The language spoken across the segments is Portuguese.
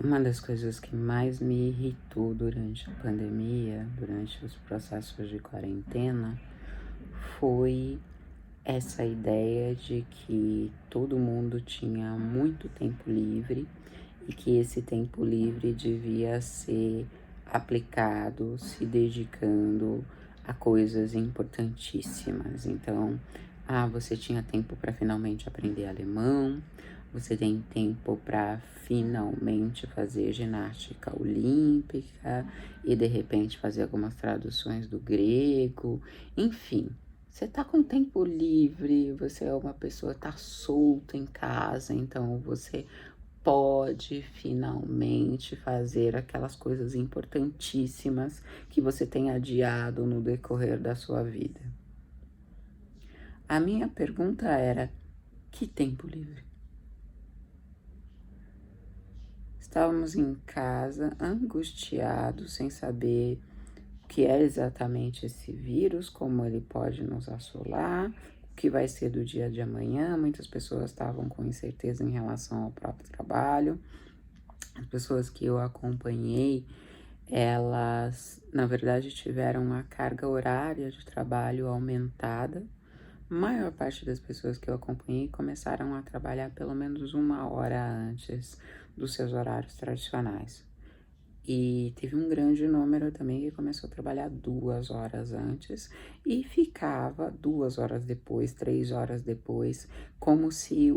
Uma das coisas que mais me irritou durante a pandemia, durante os processos de quarentena, foi essa ideia de que todo mundo tinha muito tempo livre e que esse tempo livre devia ser aplicado, se dedicando a coisas importantíssimas. Então, você tinha tempo para finalmente aprender alemão, você tem tempo para finalmente fazer ginástica olímpica e de repente fazer algumas traduções do grego, enfim. Você tá com tempo livre, você é uma pessoa, tá solta em casa, então você pode finalmente fazer aquelas coisas importantíssimas que você tem adiado no decorrer da sua vida. A minha pergunta era: que tempo livre? Estávamos em casa, angustiados, sem saber o que é exatamente esse vírus, como ele pode nos assolar, o que vai ser do dia de amanhã. Muitas pessoas estavam com incerteza em relação ao próprio trabalho. As pessoas que eu acompanhei, elas, na verdade, tiveram uma carga horária de trabalho aumentada. A maior parte das pessoas que eu acompanhei começaram a trabalhar pelo menos 1 hora antes dos seus horários tradicionais. E teve um grande número também que começou a trabalhar 2 horas antes e ficava 2 horas depois, 3 horas depois, como se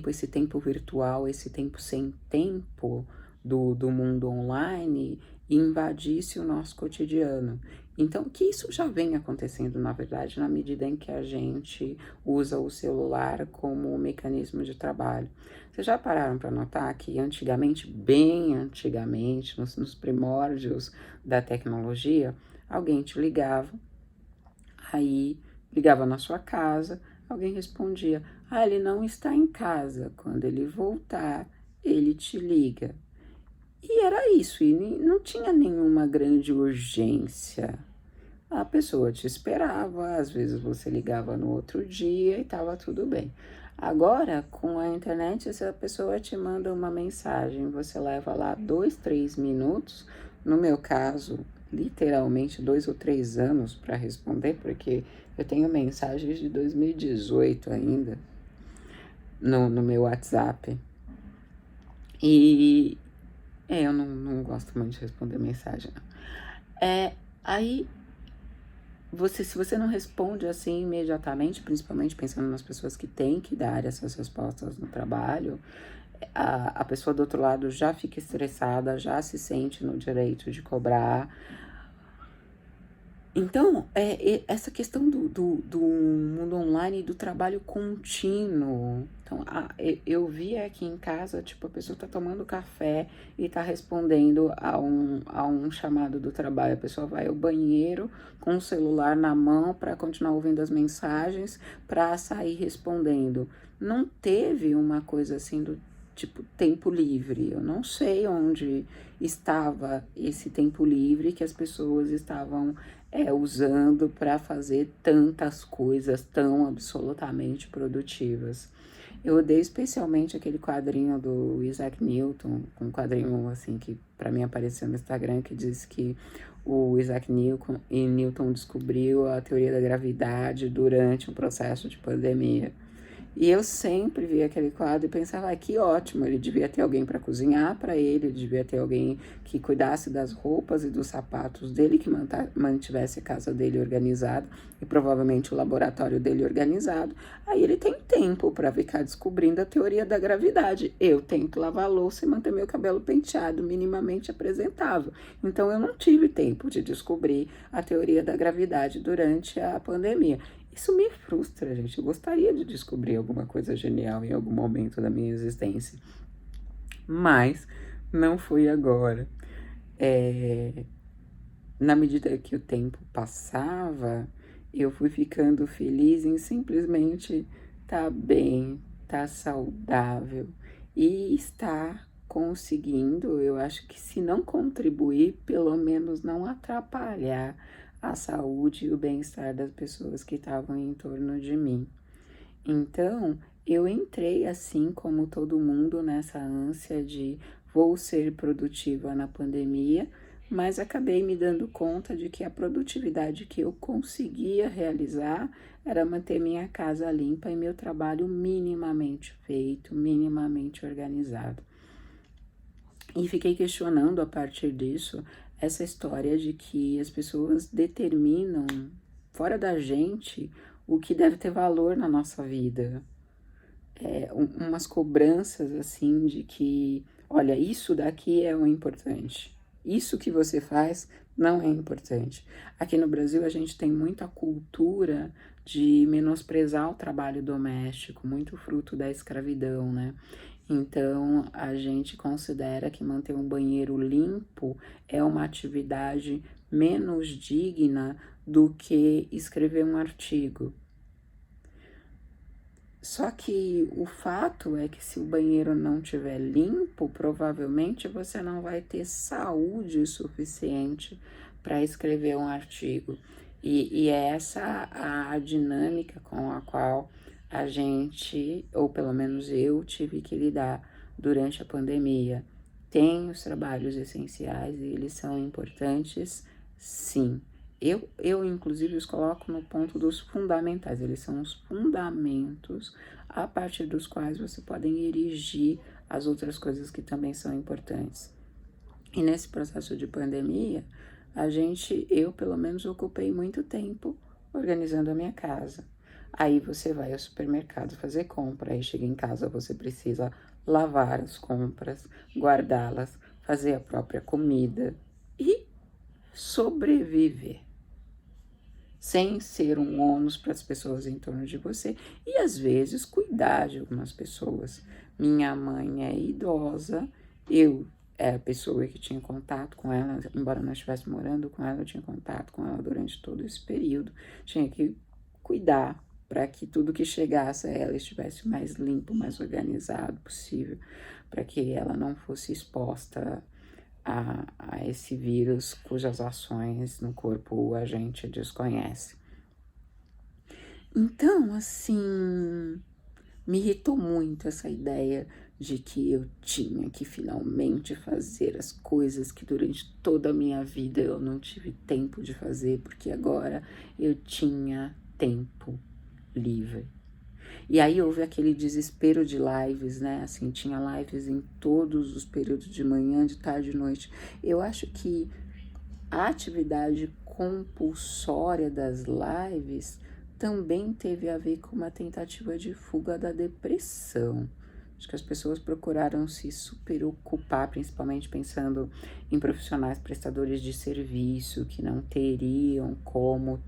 esse tempo virtual, esse tempo sem tempo do mundo online invadisse o nosso cotidiano. Então, que isso já vem acontecendo, na verdade, na medida em que a gente usa o celular como mecanismo de trabalho. Vocês já pararam para notar que antigamente, bem antigamente, nos primórdios da tecnologia, alguém te ligava, aí ligava na sua casa, alguém respondia: ele não está em casa, quando ele voltar, ele te liga. E era isso, e não tinha nenhuma grande urgência. A pessoa te esperava, às vezes você ligava no outro dia e estava tudo bem. Agora, com a internet, essa pessoa te manda uma mensagem, você leva lá 2, 3 minutos, no meu caso, literalmente 2 ou 3 anos para responder, porque eu tenho mensagens de 2018 ainda no meu WhatsApp. E eu não gosto muito de responder mensagem, não. Aí se você não responde assim imediatamente, principalmente pensando nas pessoas que têm que dar essas respostas no trabalho, a pessoa do outro lado já fica estressada, já se sente no direito de cobrar. Então, essa questão do mundo online e do trabalho contínuo. Então, eu vi aqui em casa, tipo, a pessoa tá tomando café e tá respondendo a um chamado do trabalho. A pessoa vai ao banheiro com o celular na mão para continuar ouvindo as mensagens, para sair respondendo. Não teve uma coisa assim do tipo tempo livre. Eu não sei onde estava esse tempo livre que as pessoas estavam usando para fazer tantas coisas tão absolutamente produtivas. Eu odeio especialmente aquele quadrinho do Isaac Newton, um quadrinho assim que para mim apareceu no Instagram, que diz que o Isaac Newton descobriu a teoria da gravidade durante um processo de pandemia. E eu sempre via aquele quadro e pensava, que ótimo, ele devia ter alguém para cozinhar para ele devia ter alguém que cuidasse das roupas e dos sapatos dele, que mantivesse a casa dele organizada e provavelmente o laboratório dele organizado. Aí ele tem tempo para ficar descobrindo a teoria da gravidade. Eu tenho que lavar a louça e manter meu cabelo penteado, minimamente apresentável. Então eu não tive tempo de descobrir a teoria da gravidade durante a pandemia. Isso me frustra, gente. Eu gostaria de descobrir alguma coisa genial em algum momento da minha existência. Mas não foi agora. Na medida que o tempo passava, eu fui ficando feliz em simplesmente estar bem, estar saudável e estar conseguindo, eu acho que se não contribuir, pelo menos não atrapalhar a saúde e o bem-estar das pessoas que estavam em torno de mim. Então, eu entrei assim como todo mundo nessa ânsia de vou ser produtiva na pandemia, mas acabei me dando conta de que a produtividade que eu conseguia realizar era manter minha casa limpa e meu trabalho minimamente feito, minimamente organizado. E fiquei questionando a partir disso essa história de que as pessoas determinam fora da gente o que deve ter valor na nossa vida. Umas cobranças assim de que, olha, isso daqui é o importante. Isso que você faz não é importante. Aqui no Brasil a gente tem muita cultura de menosprezar o trabalho doméstico, muito fruto da escravidão, né? Então a gente considera que manter um banheiro limpo é uma atividade menos digna do que escrever um artigo. Só que o fato é que se o banheiro não estiver limpo, provavelmente você não vai ter saúde suficiente para escrever um artigo. E é essa a dinâmica com a qual a gente, ou pelo menos eu, tive que lidar durante a pandemia. Tem os trabalhos essenciais e eles são importantes, sim. Inclusive, os coloco no ponto dos fundamentais. Eles são os fundamentos a partir dos quais você podem erigir as outras coisas que também são importantes. E nesse processo de pandemia, eu pelo menos ocupei muito tempo organizando a minha casa. Aí você vai ao supermercado fazer compra, aí chega em casa, você precisa lavar as compras, guardá-las, fazer a própria comida e sobreviver sem ser um ônus para as pessoas em torno de você e às vezes cuidar de algumas pessoas. Minha mãe é idosa, eu era a pessoa que tinha contato com ela, embora não estivesse morando com ela, eu tinha contato com ela durante todo esse período, tinha que cuidar para que tudo que chegasse a ela estivesse mais limpo, mais organizado possível, para que ela não fosse exposta a esse vírus cujas ações no corpo a gente desconhece. Então, assim, me irritou muito essa ideia de que eu tinha que finalmente fazer as coisas que durante toda a minha vida eu não tive tempo de fazer, porque agora eu tinha tempo livre. E aí houve aquele desespero de lives, né? Assim, tinha lives em todos os períodos de manhã, de tarde, de noite. Eu acho que a atividade compulsória das lives também teve a ver com uma tentativa de fuga da depressão. Acho que as pessoas procuraram se superocupar, principalmente pensando em profissionais prestadores de serviço que não teriam como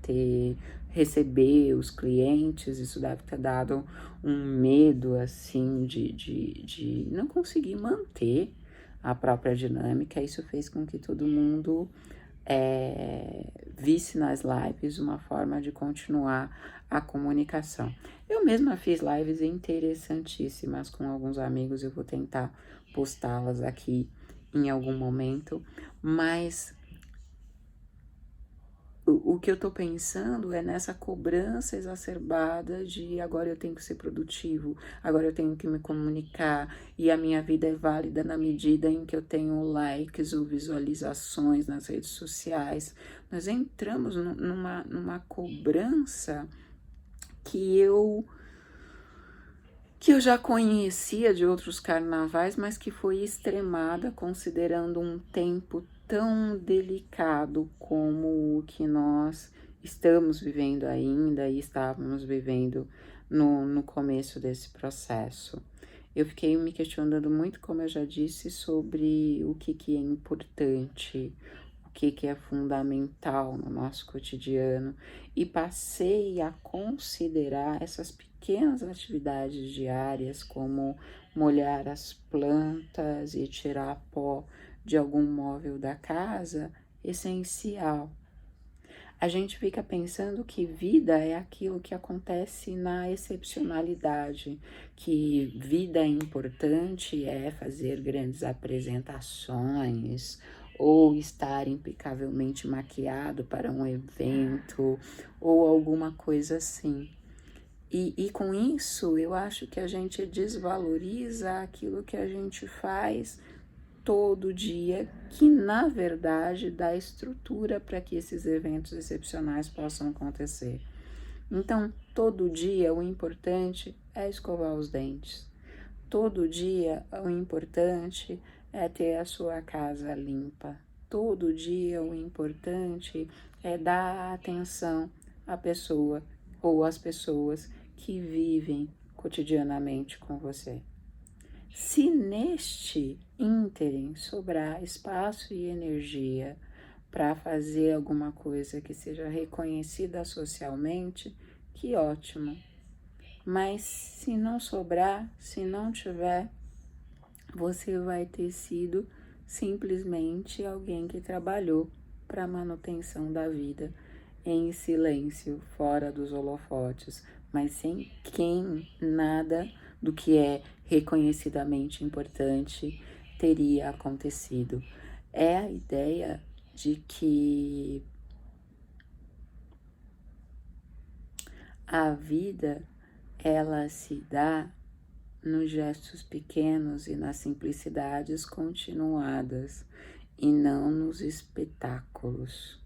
receber os clientes. Isso deve ter dado um medo assim de não conseguir manter a própria dinâmica. Isso fez com que todo mundo visse nas lives uma forma de continuar a comunicação. Eu mesma fiz lives interessantíssimas com alguns amigos, eu vou tentar postá-las aqui em algum momento, mas o que eu tô pensando é nessa cobrança exacerbada de agora eu tenho que ser produtivo, agora eu tenho que me comunicar e a minha vida é válida na medida em que eu tenho likes ou visualizações nas redes sociais. Nós entramos numa cobrança que eu já conhecia de outros carnavais, mas que foi extremada considerando um tempo tão delicado como o que nós estamos vivendo ainda e estávamos vivendo no começo desse processo. Eu fiquei me questionando muito, como eu já disse, sobre o que é importante, o que é fundamental no nosso cotidiano e passei a considerar essas pequenas atividades diárias, como molhar as plantas e tirar pó de algum móvel da casa, essencial. A gente fica pensando que vida é aquilo que acontece na excepcionalidade, que vida importante é fazer grandes apresentações ou estar impecavelmente maquiado para um evento ou alguma coisa assim. E com isso, eu acho que a gente desvaloriza aquilo que a gente faz todo dia, que na verdade dá estrutura para que esses eventos excepcionais possam acontecer. Então, todo dia o importante é escovar os dentes. Todo dia o importante é ter a sua casa limpa. Todo dia o importante é dar atenção à pessoa ou às pessoas que vivem cotidianamente com você. Se neste ínterim sobrar espaço e energia para fazer alguma coisa que seja reconhecida socialmente, que ótimo. Mas se não sobrar, se não tiver, você vai ter sido simplesmente alguém que trabalhou para a manutenção da vida em silêncio, fora dos holofotes, mas sem quem nada do que é reconhecidamente importante teria acontecido. É a ideia de que a vida ela se dá nos gestos pequenos e nas simplicidades continuadas e não nos espetáculos.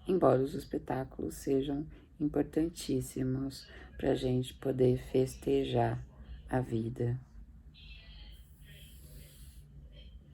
Embora os espetáculos sejam importantíssimos para a gente poder festejar a vida.